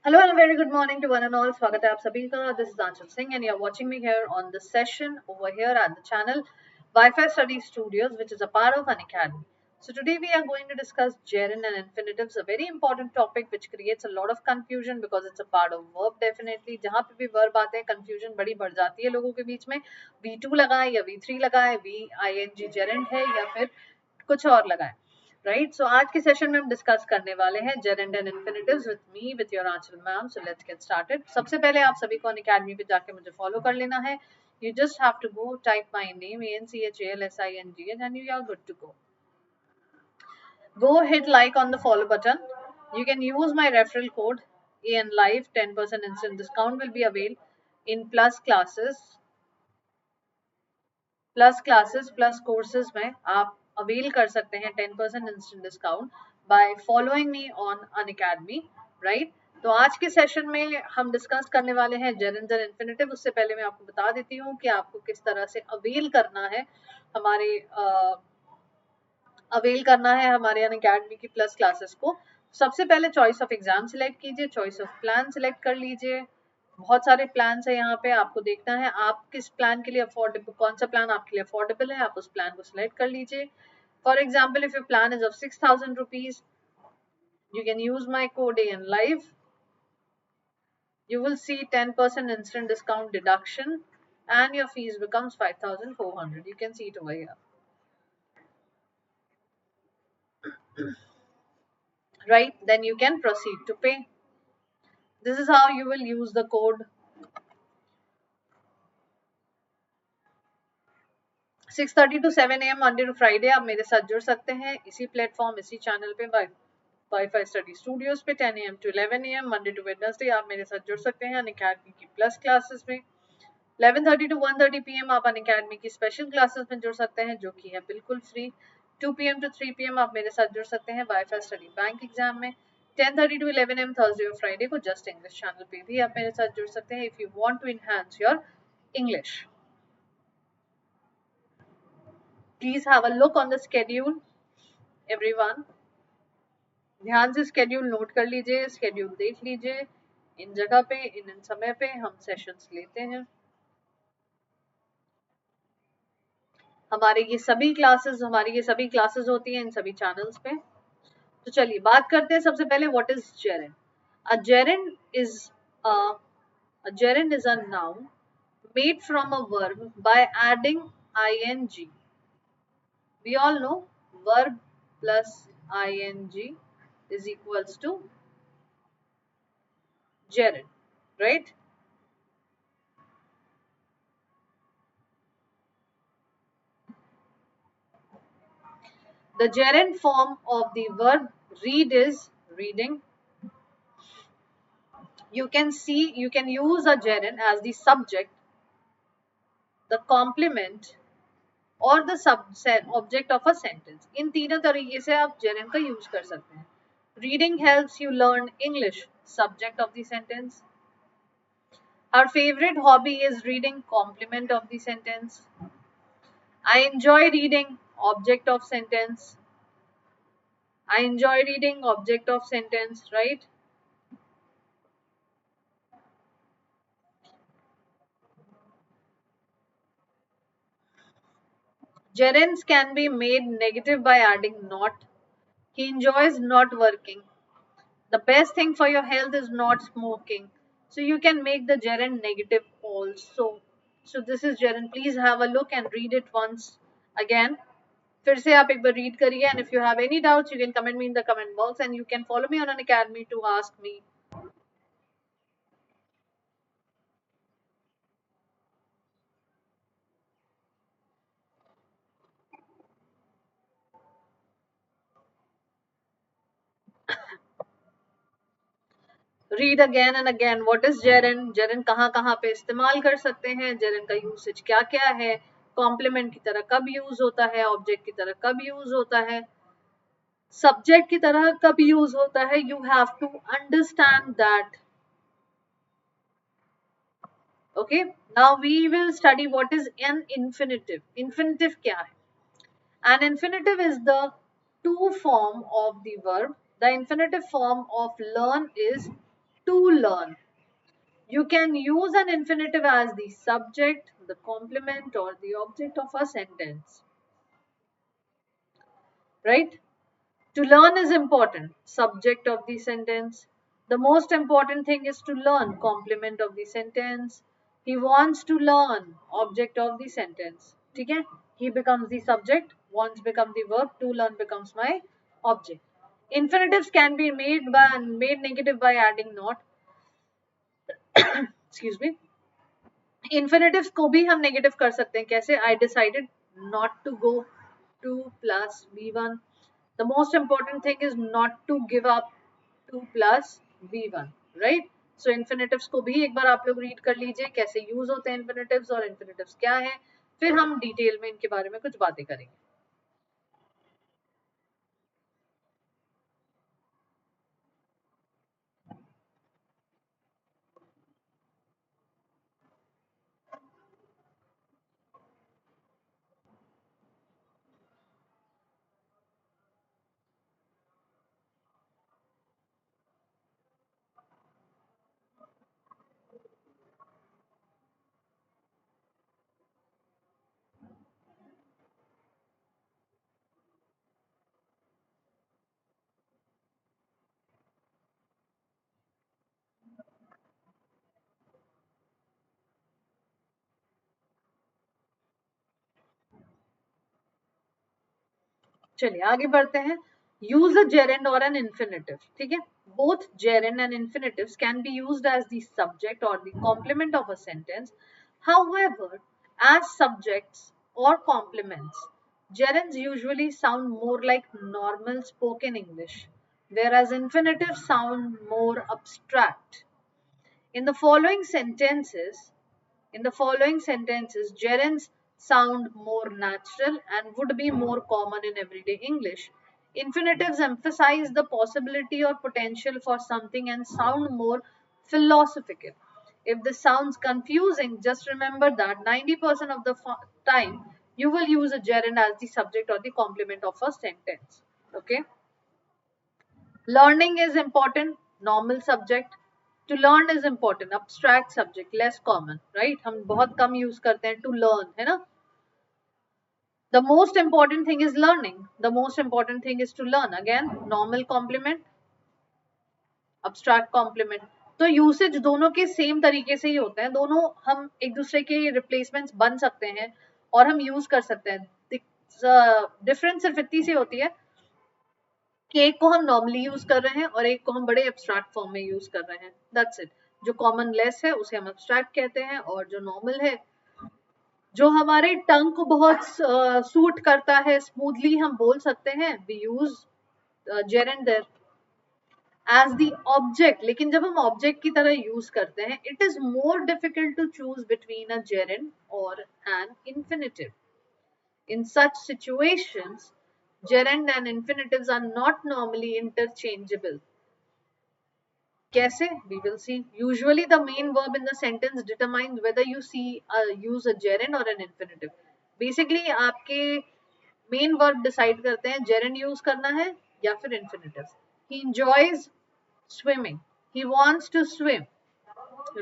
Hello and a very good morning to one and all. स्वागत है आप सभी का. This is Anshul Singh and you're watching me here on the session over here at the channel Wi-Fi Study Studios, which is a part of an academy. So today we are going to discuss gerund and infinitives, a very important topic which creates a lot of confusion because it's a part of verb definitely. जहाँ पे भी verb आते हैं confusion बड़ी बढ़ जाती है लोगों के बीच में. V2 लगाएं या V3 लगाएं, V-ing gerund है या फिर कुछ और लगाएं. राइट सो आज के सेशन में हम डिस्कस करने वाले हैं gerund and infinitives with me with your Aanchal ma'am. So let's get started. सबसे पहले आप सभी को अनअकैडमी पे जाके मुझे फॉलो कर लेना है. You just have to go type my name ANCHALSINGH and you are good to go. Go hit like on the follow button. You can use my referral code AN Live. 10% instant discount will be available in plus courses में आप avail कर सकते हैं 10% instant discount by following me on Unacademy. Right तो आज के session में हम डिस्कस करने वाले हैं जेरेंड एंड इन्फिनिटिव. उससे पहले मैं आपको बता देती हूँ कि आपको किस तरह से अवेल करना है हमारे अनअकैडमी की प्लस क्लासेस को. सबसे पहले चॉइस ऑफ एग्जाम सिलेक्ट कीजिए, चॉइस ऑफ प्लान सिलेक्ट कर लीजिए. बहुत सारे प्लान है यहाँ पे, आपको देखना है आप किस प्लान के लिए अफोर्डेबल, कौन सा प्लान आपके लिए अफोर्डेबल है, आप उस प्लान को सिलेक्ट कर लीजिए. For example if your plan is of 6,000 rupees, you can use my code AN Live. You will see 10% instant discount deduction and your fees becomes 5,400. You can see it over here. Right, then you can proceed to pay. This is how you will use the code 6:30 to 7 AM Monday to Friday. आप मेरे साथ जुड़ सकते हैं इसी platform, इसी channel पे wifi study studios पे 10 AM to 11 AM Monday to Wednesday आप मेरे साथ जुड़ सकते हैं अनअकैडमी की प्लस क्लासेस में. 11:30 to 1:30 PM आप अनअकैडमी की स्पेशल क्लासेस में जुड़ सकते हैं जो कि है बिल्कुल फ्री. 2 PM to 3 PM आप मेरे साथ जुड़ सकते हैं वाईफाई स्टडी बैंक एग्जाम में. 10:30 to 11 AM थर्सडे और फ्राइडे को जस्ट इंग्लिश चैनल पे भी आप मेरे साथ जुड़ सकते हैं if you want to enhance your English. Please have a look on the schedule, everyone. ध्यान से स्केड्यूल नोट कर लीजिए, स्केड्यूल देख लीजिए. इन जगह पे इन समय पे हम सेशंस लेते हैं. हमारी ये सभी क्लासेस होती हैं इन सभी चैनल्स पे. तो चलिए बात करते हैं सबसे पहले what is gerund. A gerund is a noun made from a verb by adding ing. We all know verb plus ing is equals to gerund, right? The gerund form of the verb read is reading. You can use a gerund as the subject, the complement और the object of a sentence. इन तीनों तरीके से आप gerund का use कर सकते हैं. Reading helps you learn English, subject of the sentence. Her favorite hobby is reading, complement of the sentence. I enjoy reading, object of sentence. I enjoy reading, object of sentence, right? Gerunds can be made negative by adding not. He enjoys not working. The best thing for your health is not smoking. So you can make the gerund negative also. So this is gerund. Please have a look and read it once again. फिर से आप एक बार read करिए and if you have any doubts you can comment me in the comment box and you can follow me on Unacademy to ask me. Read again and again what is gerund, gerund कहाँ कहाँ पे इस्तेमाल कर सकते हैं, gerund का usage क्या क्या है, कॉम्प्लीमेंट की तरह कब यूज होता है, ऑब्जेक्ट की तरह कब यूज होता है, सब्जेक्ट की तरह कब यूज होता है. You have to understand that. Okay now we will study what is an infinitive. Infinitive क्या है? An infinitive is the to form of the verb. The infinitive form of learn is to learn. You can use an infinitive as the subject, the complement, or the object of a sentence, right? To learn is important, subject of the sentence. The most important thing is to learn, complement of the sentence. He wants to learn, object of the sentence. Okay? He becomes the subject, wants become the verb, to learn becomes my object. Infinitives can be made negative by adding not. Excuse me. Infinitives को भी हम negative कर सकते हैं कैसे I decided not to go to plus v1 the most important thing is not to give up to plus v1 right so infinitives को भी एक बार आप लोग रीड कर लीजिए कैसे यूज होते हैं इन्फिनेटिव्स और इन्फिनेटिव्स क्या है फिर हम डिटेल में इनके बारे में कुछ बातें करेंगे चलिए आगे बढ़ते हैं use a gerund or an infinitive ठीक है both gerund and infinitives can be used as the subject or the complement of a sentence however as subjects or complements gerunds usually sound more like normal spoken english whereas infinitives sound more abstract in the following sentences gerunds sound more natural and would be more common in everyday English. Infinitives emphasize the possibility or potential for something and sound more philosophical. If this sounds confusing, just remember that 90% of the time you will use a gerund as the subject or the complement of a sentence. Okay? Learning is important, normal subject. To learn is important, abstract subject, less common, right? हम बहुत कम use करते हैं to learn, है ना? The most important thing is learning. The most important thing is to learn. Again, normal complement, abstract complement. तो usage दोनों के same तरीके से ही होते हैं दोनों हम एक दूसरे के रिप्लेसमेंट्स बन सकते हैं और हम यूज कर सकते हैं डिफरेंस सिर्फ इतनी सी होती है कि एक को हम नॉर्मली यूज कर रहे हैं और एक को हम बड़े एब्स्ट्रैक्ट फॉर्म में यूज कर रहे हैं दैट्स इट जो कॉमन लेस है उसे हम एब्स्ट्रैक्ट कहते हैं और जो नॉर्मल है जो हमारे टंग को बहुत सूट करता है स्मूथली हम बोल सकते हैं we use gerund there as the object लेकिन जब हम ऑब्जेक्ट की तरह यूज करते हैं it is more difficult to choose between a gerund और an infinitive in such situations gerund and infinitives are not normally interchangeable kaise we will see usually the main verb in the sentence determines whether you use a gerund or an infinitive basically आपके main verb decide करते हैं gerund use करना है या फिर infinitive ही enjoys swimming he wants to swim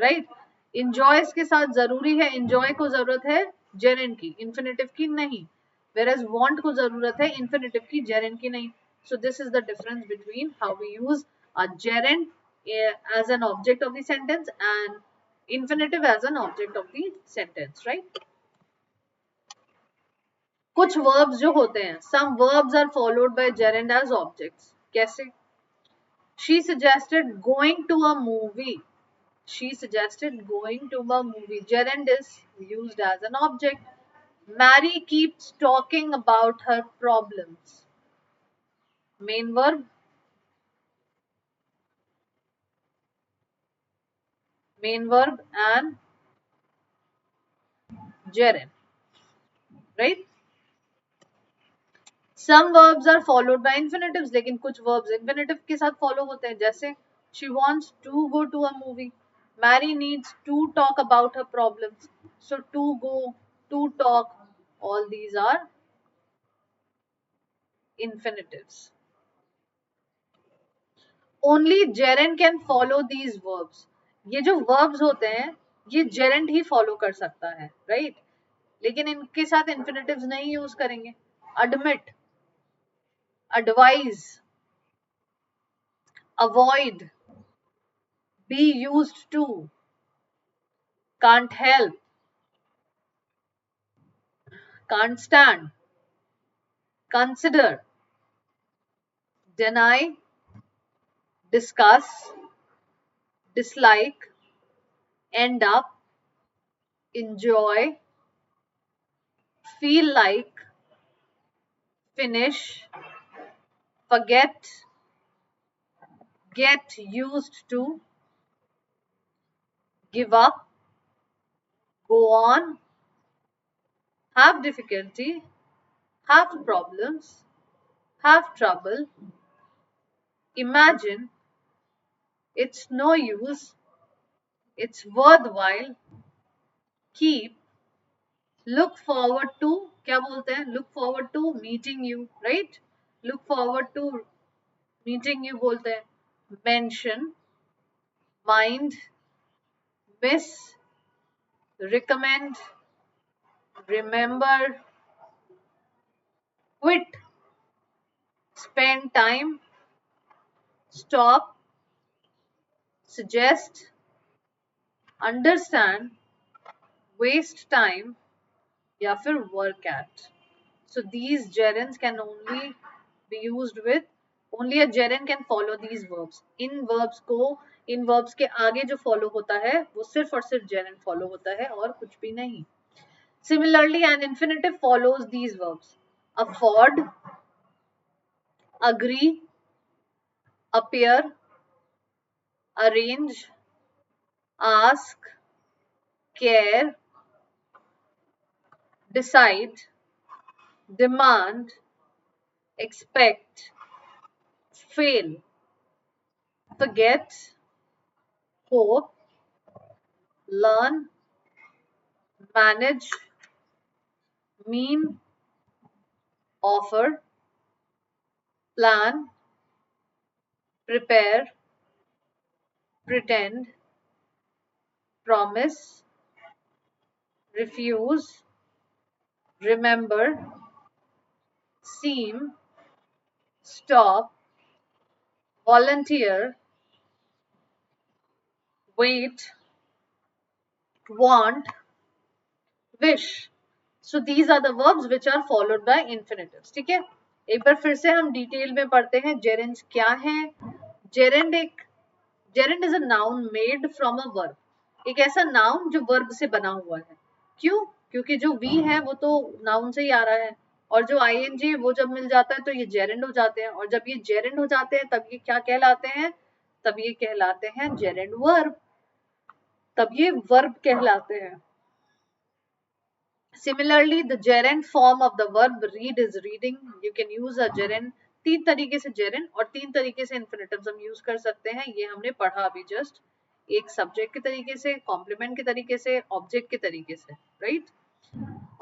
right enjoys के साथ जरूरी है इंजॉय को जरूरत है जेरन की इन्फिनेटिव की नहीं whereas want को जरूरत है इन्फिनेटिव की जेरन की नहीं so this is the difference between how we use a gerund as an object of the sentence and infinitive as an object of the sentence right कुछ verbs जो होते हैं some verbs are followed by gerund as objects कैसे she suggested going to a movie she suggested going to a movie. Gerund is used as an object. Mary keeps talking about her problems. Main verb, and gerund, right? Some verbs are followed by infinitives, लेकिन कुछ verbs infinitive के साथ follow होते हैं जैसे she wants to go to a movie. Mary needs to talk about her problems. So to go, to talk, all these are infinitives. Only gerund can follow these verbs. ये जो verbs होते हैं ये gerund ही follow कर सकता है, right? लेकिन इनके साथ इन्फिनेटिव्स नहीं यूज करेंगे। Admit, advise, avoid, be used to, can't help, can't stand, consider, deny, discuss, dislike, end up, enjoy, feel like, finish, forget, get used to, give up, go on, have difficulty, have problems, have trouble, imagine, it's no use, it's worthwhile, keep, look forward to, क्या बोलते हैं? Look forward to meeting you, right? Look forward to meeting you बोलते हैं. Mention, mind, miss, recommend, remember, quit, spend time, stop, suggest, understand, waste time, या फिर work at. So these gerunds can only be used with, only a gerund can follow these verbs. In verbs के आगे जो follow होता है वो सिर्फ और सिर्फ gerund follow होता है और कुछ भी नहीं. Similarly, an infinitive follows these verbs: afford, agree, appear, arrange, ask, care, decide, demand, expect, fail, forget, hope, learn, manage, mean, offer, plan, prepare, pretend, promise, refuse, remember, seem, stop, volunteer, wait, want, wish. So these are the verbs which are followed by infinitives. ठीक है, एक बार फिर से हम detail में पढ़ते हैं जेरेंड्स क्या है. Gerund is a noun made from a verb. एक ऐसा नाउन जो वर्ब से बना हुआ है. क्यों? क्योंकि जो वी है वो तो नाउन से ही आ रहा है और जो आईएनजी वो जब मिल जाता है तो ये जेरेंड हो जाते हैं और जब ये जेरेंड हो जाते हैं तब ये क्या कहलाते हैं? तब ये कहलाते हैं जेरेंड वर्ब. तब ये वर्ब कहलाते हैं. Similarly, the gerund form of the verb read is reading. You can use a gerund. तीन तरीके से gerund और तीन तरीके से infinitives हम use कर सकते हैं. ये हमने पढ़ा अभी just. एक subject के तरीके से, complement के तरीके से, object के तरीके से, right?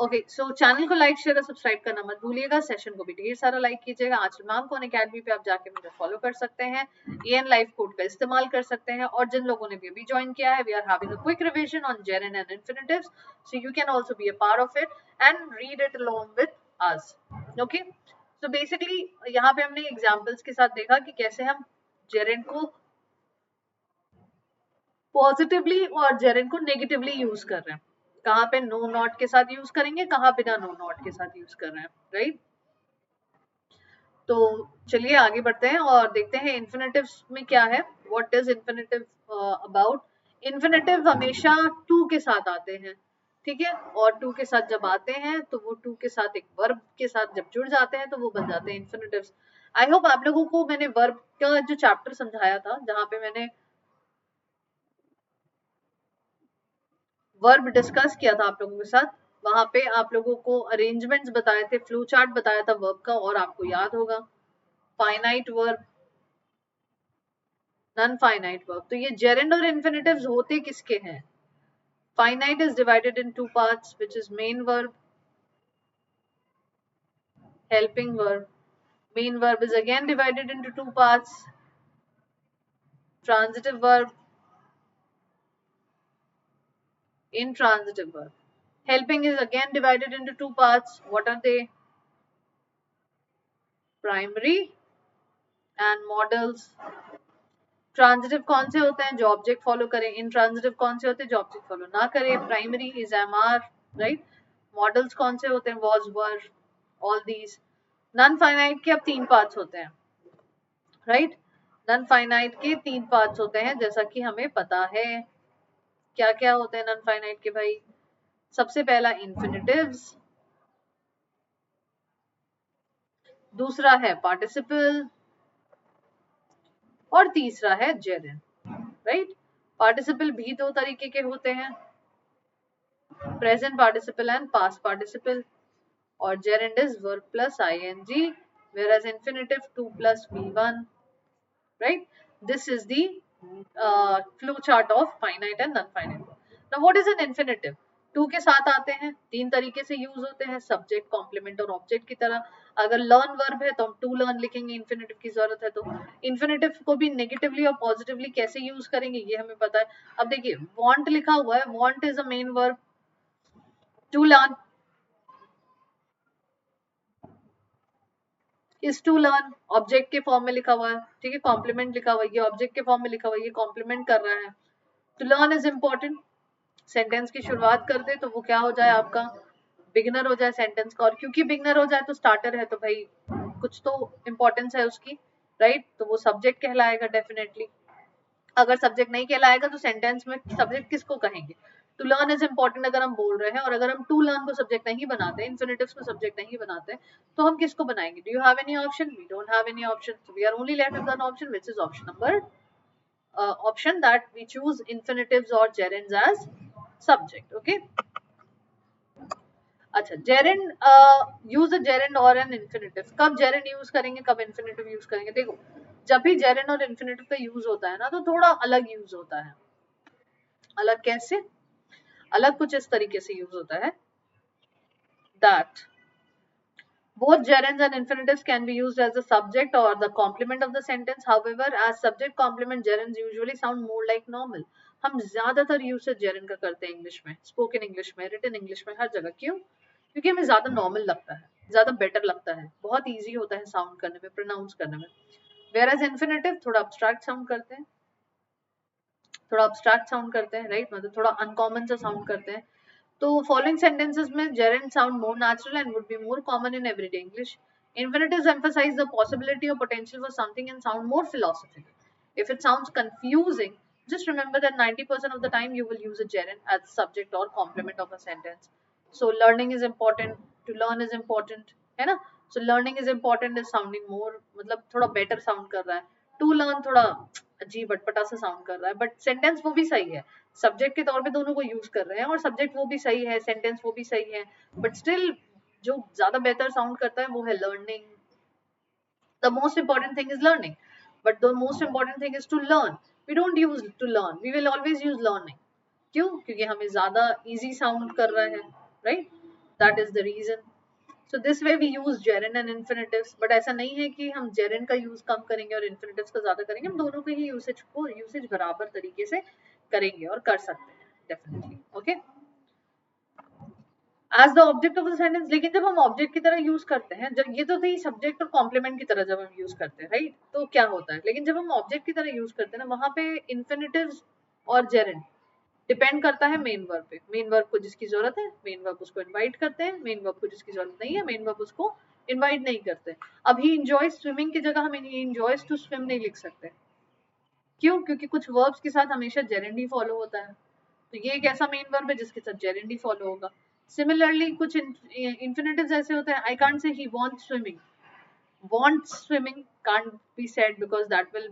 ओके, सो चैनल को लाइक शेयर और सब्सक्राइब करना मत भूलिएगा. सेशन को भी ढेर सारा लाइक कीजिएगा. आंचल मैम को अकेडमी पे आप जाके मुझे फॉलो कर सकते हैं. एन लाइफ कोड का इस्तेमाल कर सकते हैं और जिन लोगों ने भी अभी ज्वाइन किया है, we are having a quick revision on gerund and infinitives, so you can also be a part of it and read it along with us. Okay, so basically यहाँ पे हमने एग्जांपल्स के साथ देखा कि कैसे हम जेरेंड को पॉजिटिवली और जेरेंड को नेगेटिवली यूज कर रहे हैं. कहाँ पे नो नॉट के साथ यूज करेंगे, कहाँ बिना नो नॉट के साथ यूज कर रहे हैं, राइट? तो चलिए आगे बढ़ते हैं और देखते हैं इन्फिनेटिव्स में क्या है. What is infinitive about? Infinitive हमेशा टू के साथ आते हैं, ठीक है? और टू के साथ जब आते हैं तो वो टू के साथ एक वर्ब के साथ जब जुड़ जाते हैं तो वो बन जाते हैं इन्फिनेटिव्स. आई होप आप लोगों को मैंने वर्ब का जो चैप्टर समझाया था, जहाँ पे मैंने वर्ब डिस्कस किया था आप लोगों के साथ, वहां पे आप लोगों को अरेंजमेंट्स बताए थे, फ्लो चार्ट बताया था वर्ब का, और आपको याद होगा finite verb, non finite verb. तो ये जेरेंड और इन्फिनेटिव्स होते किसके हैं? Finite is divided in two parts which is main verb, helping verb. Main verb is again divided into two parts, Transitive verb, intransitive verb. Helping is again divided into two parts. What are they? Primary and models. Transitive कौन से होते हैं? जो object follow करें. Intransitive कौन से होते हैं? जो ऑब्जेक्ट फॉलो ना करें. Primary is MR, right. Models कौन से होते हैं? Was, were, all these. Non finite के अब तीन पार्ट्स होते हैं, राइट. नॉन फाइनाइट के तीन पार्ट्स होते हैं, जैसा कि हमें पता है. क्या क्या होते हैं नॉन फाइनाइट के भाई? सबसे पहला इन्फिनिटिव्स, दूसरा है पार्टिसिपल, और तीसरा है जेरेंड, राइट. पार्टिसिपल भी दो तरीके के होते हैं, present participle and past participle. और gerund is verb plus ing, whereas infinitive 2 plus v1, right. This is the flow chart of finite and non-finite. Now what is an infinitive? To के साथ आते हैं, तीन तरीके से यूज होते हैं, सब्जेक्ट, कॉम्प्लीमेंट और ऑब्जेक्ट की तरह. अगर लर्न वर्ब है तो हम टू लर्न लिखेंगे, इन्फिनेटिव की जरूरत है तो. इन्फिनेटिव को भी नेगेटिवली और पॉजिटिवली कैसे यूज करेंगे ये हमें पता है. अब देखिए वांट लिखा हुआ है, want is a main verb. To learn is to learn object के फॉर्म में लिखा हुआ है, ठीक है. कॉम्प्लीमेंट लिखा हुआ है, ये ऑब्जेक्ट के फॉर्म में लिखा हुआ है, ये कॉम्प्लीमेंट कर रहा है. To learn is important. Sentence की शुरुआत कर दे तो वो क्या हो जाए आपका? बिगनर हो जाए सेंटेंस का. और क्योंकि बिगनर हो जाए तो स्टार्टर है, तो भाई कुछ तो इम्पोर्टेंस है उसकी, राइट. तो वो सब्जेक्ट कहलाएगा डेफिनेटली. अगर सब्जेक्ट नहीं कहलाएगा तो सेंटेंस में सब्जेक्ट किसको कहेंगे? टू लर्न इज इम्पोर्टेंट अगर हम बोल रहे हैं, और अगर हम टू लर्न को सब्जेक्ट नहीं बनाते, इन्फिनिटिव्स को सब्जेक्ट नहीं बनाते, तो हम किसको बनाएंगे? Do you have any option? We don't have any option. We are only left with one option, which is option number option that we choose infinitives or gerunds as subject. Okay. अच्छा, gerund use a gerund or an infinitive. कब gerund use करेंगे, कब infinitive use करेंगे? देखो जब भी gerund और infinitive का यूज होता है ना, तो थोड़ा अलग यूज होता है. अलग कैसे? अलग कुछ इस तरीके से यूज होता है that both gerunds and infinitives can be used as the subject or the complement of the sentence. However, as subject complement, gerunds usually sound more like normal. हम ज्यादातर यूसेज gerund का करते हैं इंग्लिश में, spoken English में, written English में, हर जगह. क्यों? क्योंकि हमें ज्यादा नॉर्मल लगता है, ज्यादा बेटर लगता है, बहुत इजी होता है साउंड करने में, प्रोनाउंस करने में. Whereas infinitive थोड़ा abstract साउंड करते हैं, थोड़ा abstract साउंड करते हैं, राइट. मतलब थोड़ा अनकॉमन सा साउंड करते हैं. तो following sentences में gerund sound more natural and would be more common in everyday English. Infinitives emphasize the possibility or potential for something and sound more philosophical. If it sounds confusing, just remember that 90% of the time you will use a gerund as subject or complement of a sentence. So learning is important, to learn is important, है ना. So learning is important is sounding more, मतलब थोड़ा better sound कर रहा है. To learn थोड़ा अजीब अटपटा सा साउंड कर रहा है, बट सेंटेंस वो भी सही है. सब्जेक्ट के तौर पे दोनों को यूज कर रहे हैं, और सब्जेक्ट वो भी सही है, सेंटेंस वो भी सही है, बट स्टिल जो ज्यादा बेहतर साउंड करता है वो है learning. The most important thing is learning, but the most important thing is to learn. We don't use to learn, we will always use learning. क्यों? क्योंकि हमें ज्यादा इजी साउंड कर रहा है, right. That is the reason. So this way we use gerund and infinitives, but ऐसा नहीं है कि हम gerund का यूज कम करेंगे और infinitives का ज्यादा करेंगे. हम दोनों के ही यूसेज बराबर तरीके से करेंगे और कर सकते हैं definitely. Okay. As the object of the sentence, लेकिन जब हम ऑब्जेक्ट की तरह यूज करते हैं, जब ये तो थी सब्जेक्ट और कॉम्प्लीमेंट की तरह जब हम यूज करते हैं, राइट, तो क्या होता है? लेकिन जब हम ऑब्जेक्ट की तरह यूज करते हैं ना, वहां पे इन्फिनिटिव्स और gerund डिपेंड करता है मेन वर्ब पे. मेन वर्ब को जिसकी जरूरत है, मेन वर्ब उसको इनवाइट करते हैं. मेन वर्ब को जिसकी जरूरत नहीं है, मेन वर्ब उसको इनवाइट नहीं करते. अब ही एंजॉय स्विमिंग की जगह हम एंजॉयज टू स्विम नहीं लिख सकते. क्यों? क्योंकि कुछ वर्ब्स के साथ हमेशा gerund ही फॉलो होता है. तो ये एक ऐसा मेन वर्ब है जिसके साथ gerund ही फॉलो होगा. सिमिलरली कुछ इन्फिनिटिव्स ऐसे होते हैं. I can't say he wants swimming. wants swimming can't be said because that will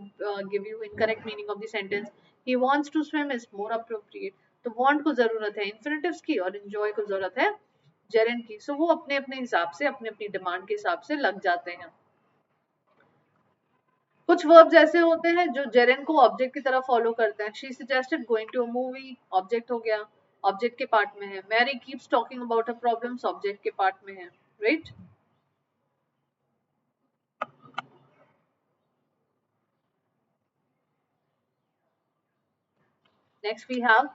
give you incorrect meaning of the sentence. He wants to swim is more appropriate. तो want को जरूरत है infinitives की, और enjoy को जरूरत है gerund की. So वो अपने अपने हिसाब से, अपने अपनी डिमांड के हिसाब से लग जाते हैं. कुछ verbs ऐसे होते हैं जो gerund को ऑब्जेक्ट की तरह फॉलो करते हैं. She suggested going to a movie, object हो गया, ऑब्जेक्ट के पार्ट में है. Mary keeps talking about her problems, object के पार्ट में है, right. Next we have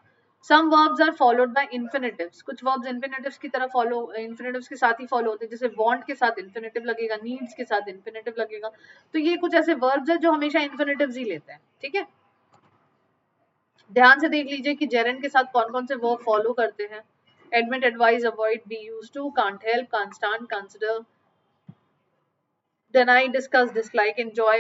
some verbs are followed by infinitives. कुछ verbs infinitives की तरह follow infinitives के साथ ही follow होते हैं, जैसे want के साथ infinitive लगेगा, needs के साथ infinitive लगेगा. तो ये कुछ ऐसे verbs है जो हमेशा infinitives ही लेते हैं. ठीक है, ध्यान से देख लीजिए कि gerund के साथ कौन कौन से verb follow करते हैं. Admit, advise, avoid, be used to, can't help, can't stand, consider, deny, discuss, dislike, enjoy,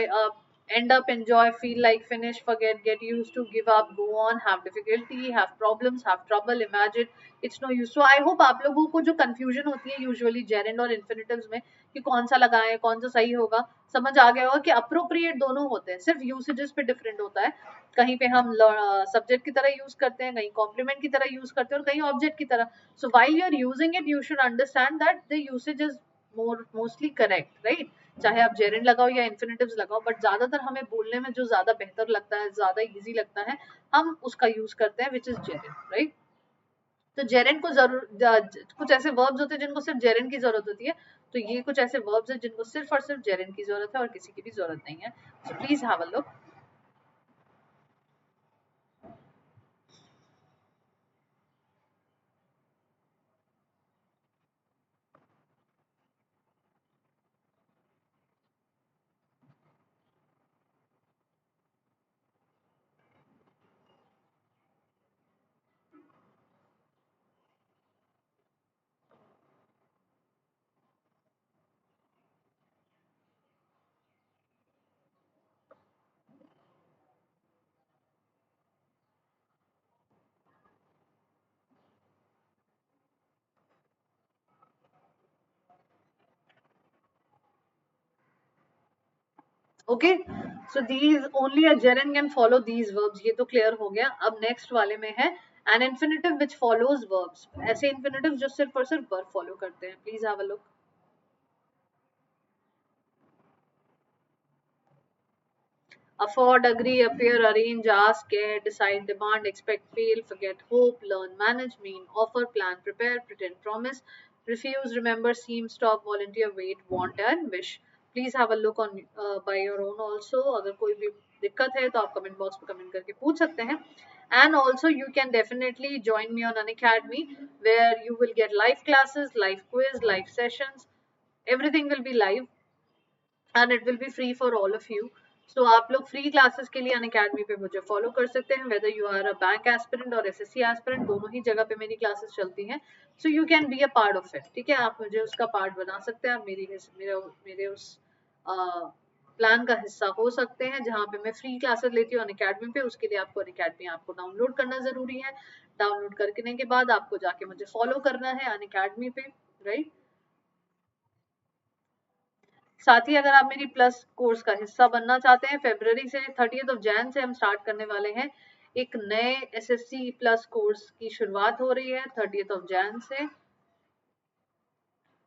end up, enjoy, feel like, finish, forget, get used to, give up, go on, have difficulty, have problems, have trouble, imagine, it's no use. So I hope आप लोगों को जो confusion होती है usually gerund और infinitives में कि कौन सा लगाएं कौन सा सही होगा, समझ आ गया होगा कि appropriate दोनों होते हैं, सिर्फ usages पे different होता है. कहीं पे हम subject की तरह use करते हैं, कहीं complement की तरह use करते हैं और कहीं object की तरह. So while you are using it, you should understand that the usage is mostly correct, right? चाहे आप जेरेंड लगाओ या इन्फिनेटिव्स लगाओ, बट ज्यादातर हमें बोलने में जो ज्यादा बेहतर लगता है, ज्यादा इजी लगता है, हम उसका यूज करते हैं, विच इज जेरेंड, राइट? तो जेरेंड को जरूर कुछ ऐसे वर्ब्स होते हैं जिनको सिर्फ जेरेंड की जरूरत होती है, तो ये कुछ ऐसे वर्ब्स हैं जिनको सिर्फ और सिर्फ जेरेंड की जरूरत है और किसी की भी जरूरत नहीं है. So please have a look. Okay, so these only a gerund can follow these verbs, ये तो क्लियर हो गया. अब नेक्स्ट वाले में है an infinitive which follows verbs. ऐसे इन्फिनेटिव जो सिर्फ और सिर्फ वर्ब फॉलो करते हैं. Please have a look. Afford, agree, appear, arrange, ask, care, decide, demand, expect, feel, forget, hope, learn, manage, mean, offer, plan, prepare, pretend, promise, refuse, remember, seem, stop, volunteer, wait, want and wish. Please have a look on by your own also. अगर कोई भी दिक्कत है तो आप comment box में comment करके पूछ सकते हैं. And also you can definitely join me on an academy where you will get live classes, live quiz, live sessions. Everything will be live and it will be free for all of you. So आप लोग free classes के लिए Unacademy पे मुझे follow कर सकते हैं, whether you are a bank aspirant और एसएससी एस्पिरेंट, दोनों ही जगह पे मेरी क्लासेस चलती हैं. So you can be a part of it. ठीक है, आप मुझे उसका पार्ट बना सकते हैं, आप मेरे उस प्लान का हिस्सा हो सकते हैं जहाँ पे मैं फ्री क्लासेस लेती हूँ अनअकैडमी पे. उसके लिए आपको अनअकैडमी आपको डाउनलोड करना जरूरी है. डाउनलोड करने के बाद आपको जाके मुझे फॉलो करना है अनअकैडमी पे, राइट? साथ ही अगर आप मेरी प्लस कोर्स का हिस्सा बनना चाहते हैं, फरवरी से 30 जैन से हम स्टार्ट करने वाले हैं. एक नए एसएससी प्लस कोर्स की शुरुआत हो रही है 30 जैन से,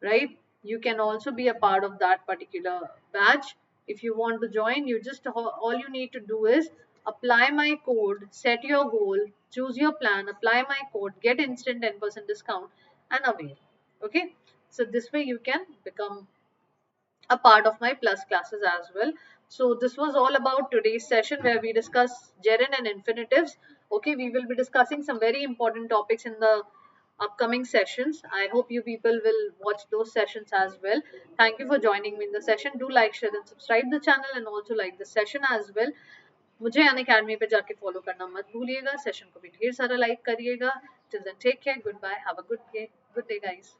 right? You can also be a part of that particular batch. If you want to join, you just all you need to do is apply my code, set your goal, choose your plan, apply my code, get instant 10% discount and avail. Okay, so this way you can become a part of my plus classes as well. So this was all about today's session where we discuss gerund and infinitives. Okay, we will be discussing some very important topics in the upcoming sessions. I hope you people will watch those sessions as well. Thank you for joining me in the session. Do like, share and subscribe the channel and also like the session as well. मुझे अन academy पे जाके follow करना मत भूलिएगा. Session को भी ढेर सारा लाइक करिएगा. Till then take care, good bye, have a good day guys.